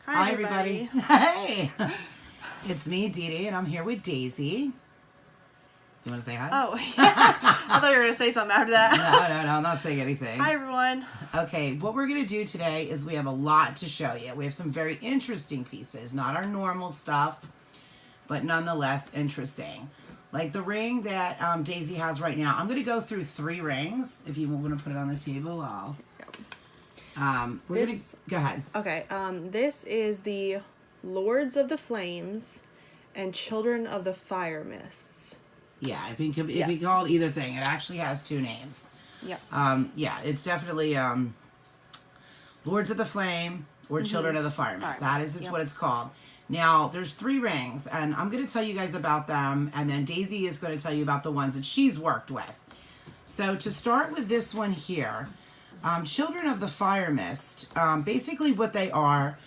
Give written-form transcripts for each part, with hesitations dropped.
Hi, everybody. Hey, it's me, Dee Dee, and I'm here with Daisy. You want to say hi? Oh, yeah. I thought you were going to say something after that. No, I'm not saying anything. Hi, everyone. Okay, what we're going to do today is we have a lot to show you. We have some very interesting pieces, not our normal stuff, but nonetheless interesting. Like the ring that Daisy has right now. I'm going to go through 3 rings. If you want to put it on the table, I'll... we're going to... Go ahead. Okay, this is the Lords of the Flames and Children of the Fire Mists. Yeah, it can be called either thing. It actually has 2 names. Yeah. Yeah, it's definitely Lords of the Flame or Children of the Fire Mist. That is just what it's called. Now, there's 3 rings, and I'm going to tell you guys about them, and then Daisy is going to tell you about the ones that she's worked with. So, to start with this one here, Children of the Fire Mist, basically what they are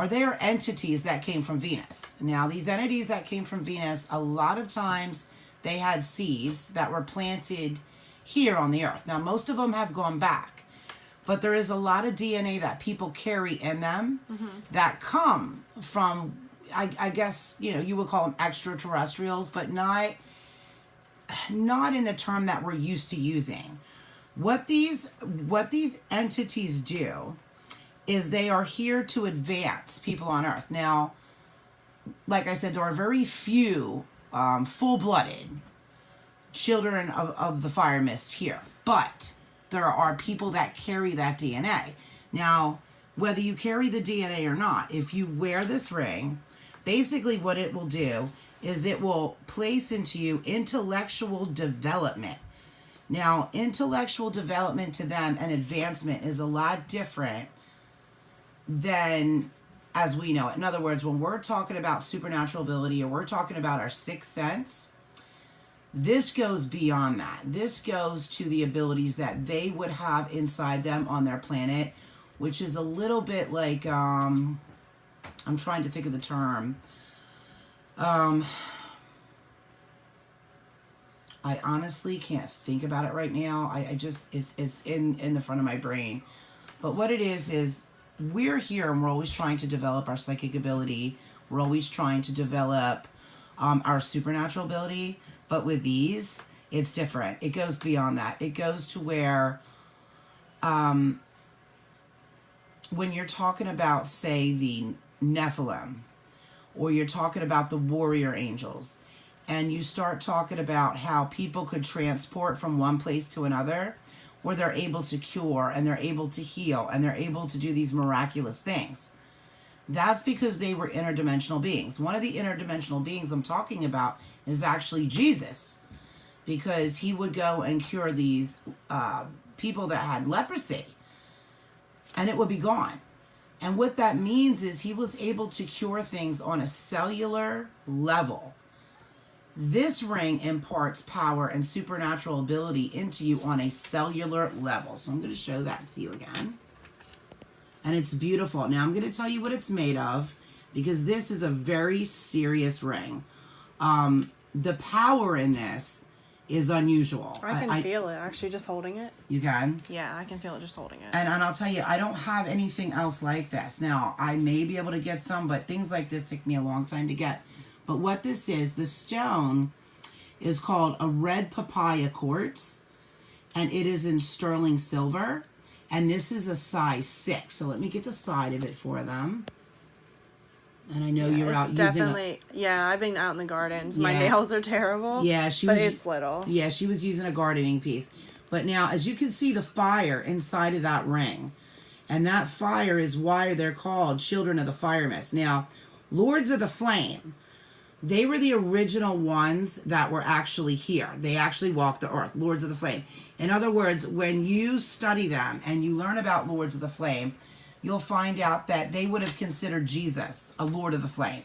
they are entities that came from Venus. Now, these entities that came from Venus, a lot of times they had seeds that were planted here on the earth. Now, most of them have gone back, but there is a lot of DNA that people carry in them that come from, I guess, you would call them extraterrestrials, but not in the term that we're used to using. What these entities do is they are here to advance people on Earth. Now, like I said, there are very few full-blooded children of the fire mist here, but there are people that carry that DNA. Now, whether you carry the DNA or not, if you wear this ring, basically what it will do is it will place into you intellectual development. Now, intellectual development to them and advancement is a lot different than as we know it. In other words, when we're talking about supernatural ability or we're talking about our sixth sense, this goes beyond that. This goes to the abilities that they would have inside them on their planet, which is a little bit like, I'm trying to think of the term. I honestly can't think about it right now. I just, it's in the front of my brain. But what it is we're here and we're always trying to develop our psychic ability. We're always trying to develop our supernatural ability. But with these, it's different. It goes beyond that. It goes to where when you're talking about, say, the Nephilim, or you're talking about the warrior angels, and you start talking about how people could transport from one place to another, where they're able to cure, and they're able to heal, and they're able to do these miraculous things. That's because they were interdimensional beings. One of the interdimensional beings I'm talking about is actually Jesus, because he would go and cure these people that had leprosy, and it would be gone. And what that means is he was able to cure things on a cellular level. This ring imparts power and supernatural ability into you on a cellular level. So I'm going to show that to you again. And it's beautiful. Now I'm going to tell you what it's made of, because this is a very serious ring. The power in this is unusual. I can feel it, actually, just holding it. You can? Yeah, I can feel it just holding it. And I'll tell you, I don't have anything else like this. Now, I may be able to get some, but things like this take me a long time to get. But what this is, the stone is called a red papaya quartz, and it is in sterling silver, and this is a size 6. So let me get the side of it for them. And I know you're out using yeah, I've been out in the gardens. My nails are terrible. Yeah, but it's little. Yeah, she was using a gardening piece. But now, as you can see, the fire inside of that ring, and that fire is why they're called Children of the Fire Mist. Now, Lords of the Flame, they were the original ones that were actually here. They actually walked the earth, Lords of the Flame. In other words, when you study them and you learn about Lords of the Flame, you'll find out that they would have considered Jesus a Lord of the Flame.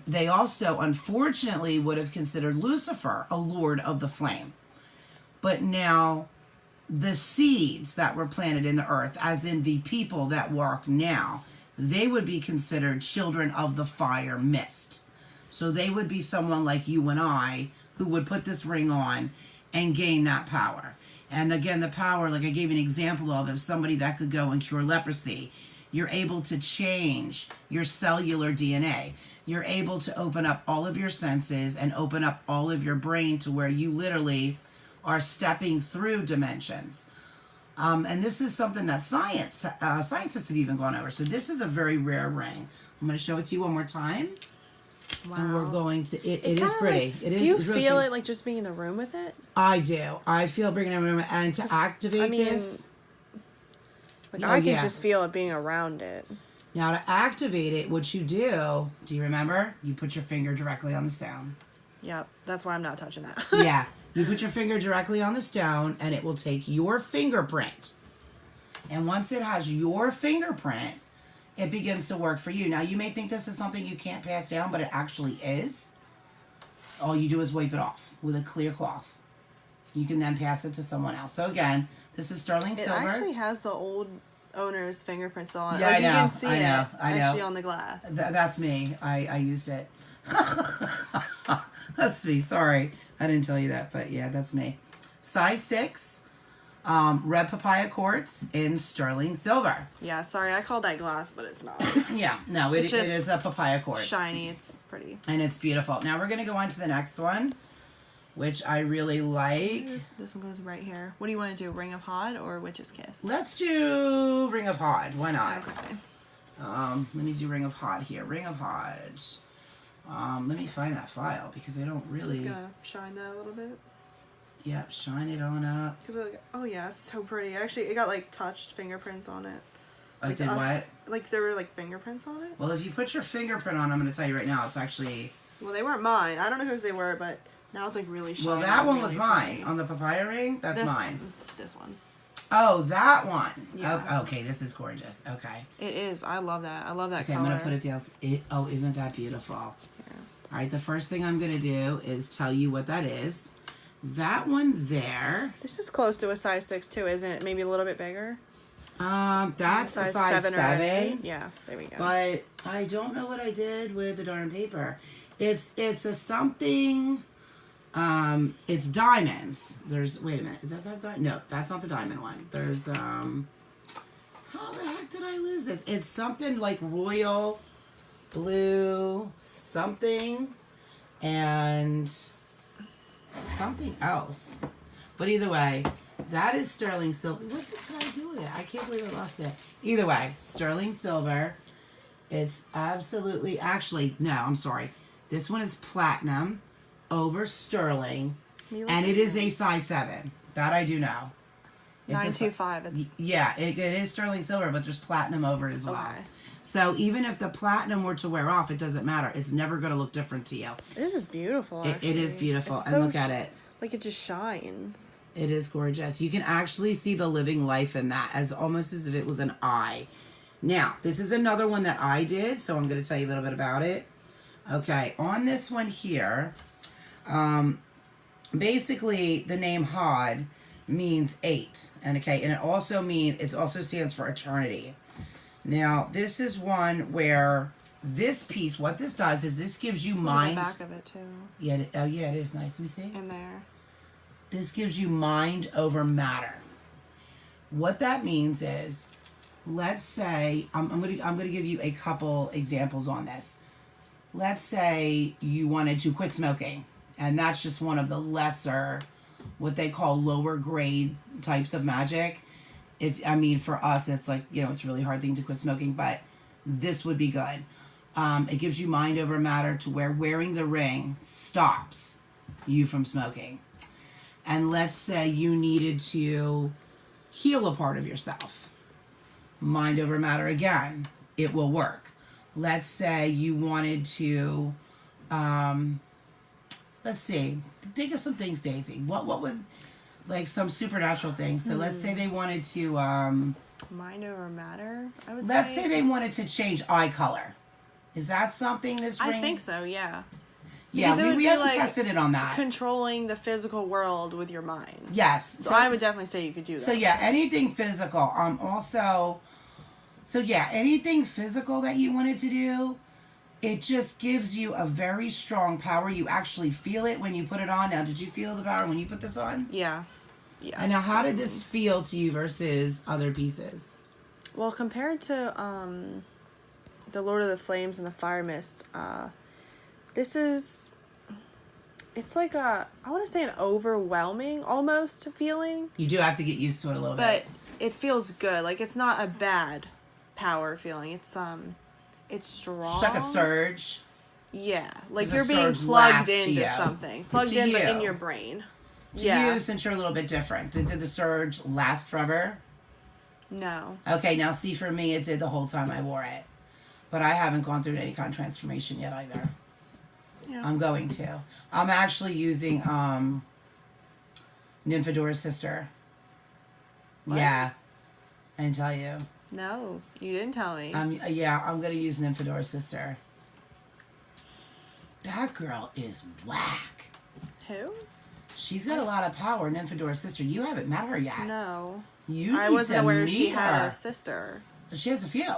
They also, unfortunately, would have considered Lucifer a Lord of the Flame. But now, the seeds that were planted in the earth, as in the people that walk now, they would be considered children of the fire mist. So they would be someone like you and I who would put this ring on and gain that power. And again, the power, like I gave you an example of somebody that could go and cure leprosy. You're able to change your cellular DNA. You're able to open up all of your senses and open up all of your brain to where you literally are stepping through dimensions. And this is something that scientists have even gone over. So this is a very rare ring. I'm going to show it to you one more time. Wow. And we're going to, it is pretty. Like, it is. Do you it's really feel pretty. it like just being in the room with it? I do. I feel bringing it in, and to activate this. Like I can just feel it being around it. Now to activate it, what you do you remember? You put your finger directly on the stone. Yep, that's why I'm not touching that. Yeah, you put your finger directly on the stone and it will take your fingerprint. And once it has your fingerprint, it begins to work for you. Now you may think this is something you can't pass down, but it actually is. All you do is wipe it off with a clear cloth. You can then pass it to someone else. So again, this is sterling silver. It actually has the old owner's fingerprints on it. Yeah, like I know. You can see I know. actually on the glass. That's me. I used it. That's me. Sorry. I didn't tell you that, but yeah, that's me. Size 6, red papaya quartz in sterling silver. Yeah, sorry, I called that glass, but it's not. Yeah, no, it is a papaya quartz. Shiny, it's pretty. And it's beautiful. Now we're going to go on to the next one, which I really like. This one goes right here. What do you want to do, Ring of Hod or Witch's Kiss? Let's do Ring of Hod. Why not? Okay. Let me do Ring of Hod here. Ring of Hod. Let me find that file because I don't really... Just gonna shine that a little bit. Yep, shine it on up. Cause oh yeah, it's so pretty. Actually, it got like touched fingerprints on it. Like did what? Like there were like fingerprints on it. Well, if you put your fingerprint on, I'm going to tell you right now, it's actually... Well, they weren't mine. I don't know whose they were, but now it's like really shiny. Well, that one was really mine. pretty. On the papaya ring, that's mine. This one. Oh, that one. Yeah. Okay, this is gorgeous. Okay. It is. I love that. I love that color. I'm going to put it down. Isn't that beautiful? Yeah. All right, the first thing I'm going to do is tell you what that is. That one there. This is close to a size 6 too, isn't it? Maybe a little bit bigger. That's a size 7. Yeah, there we go. But I don't know what I did with the darn paper. It's a something. It's diamonds. Wait a minute. Is that diamond? No, that's not the diamond one. There's how the heck did I lose this? It's something like royal blue something and something else. But either way, that is sterling silver. What did I do with it? I can't believe I lost it. Either way, sterling silver. It's absolutely, actually, no, I'm sorry. This one is platinum over sterling, and it is a size 7. That I do know. It's 925. Yeah, it is sterling silver, but there's platinum over it as well. Okay. So even if the platinum were to wear off, it doesn't matter. It's never going to look different to you. This is beautiful. It is beautiful, it's and look at it. Like it just shines. It is gorgeous. You can actually see the living life in that, as almost as if it was an eye. Now, this is another one that I did, so I'm going to tell you a little bit about it. Okay, on this one here, basically the name Hod means 8, and it also stands for eternity. Now, this is one where this piece, what this does is this gives you mind. The back of it too. Yeah, it is nice. Let me see. In there. This gives you mind over matter. What that means is, let's say I'm gonna give you a couple examples on this. Let's say you wanted to quit smoking, and that's just one of the lesser, what they call lower grade types of magic. For us, it's like, it's a really hard thing to quit smoking, but this would be good. It gives you mind over matter to where wearing the ring stops you from smoking. And let's say you needed to heal a part of yourself. Mind over matter again, it will work. Let's say you wanted to, let's see, think of some things, Daisy. What would, like some supernatural things. So let's say they wanted to, mind over matter, I would let's say they wanted to change eye color. Is that something this ring? I think so, yeah. Yeah, we haven't tested it on that. Controlling the physical world with your mind. Yes. So I would definitely say you could do that. So yeah, anything physical. Anything physical that you wanted to do, it just gives you a very strong power. You actually feel it when you put it on. Now, did you feel the power when you put this on? Yeah. Yeah. And now, how did this feel to you versus other pieces? Well, compared to the Lord of the Flames and the Fire Mist, this is, it's like I want to say an overwhelming almost feeling. You do have to get used to it a little bit. But it feels good. Like, it's not a bad power feeling. It's strong. It's like a surge. Yeah. Like, Does you're a being surge plugged last to into you? something. Plugged To in, but you. in your brain. To Yeah. you, since you're a little bit different. Did the surge last forever? No. Okay, now see, for me, it did the whole time I wore it. But I haven't gone through any kind of transformation yet either. Yeah. I'm going to. I'm actually using Nymphadora's sister. What? Yeah. I didn't tell you. No, you didn't tell me. I'm going to use Nymphadora's sister. That girl is whack. Who? She's got a lot of power, Nymphadora's sister. You haven't met her yet. No. I wasn't aware she had a sister. She has a few.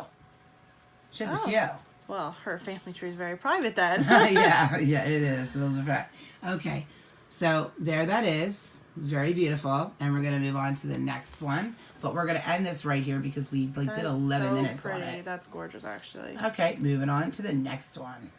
She has a few. Well, her family tree is very private then. yeah, it is. Those are fact. Okay, so there that is. Very beautiful. And we're going to move on to the next one. But we're going to end this right here because we did 11 minutes on it. That's gorgeous, actually. Okay, moving on to the next one.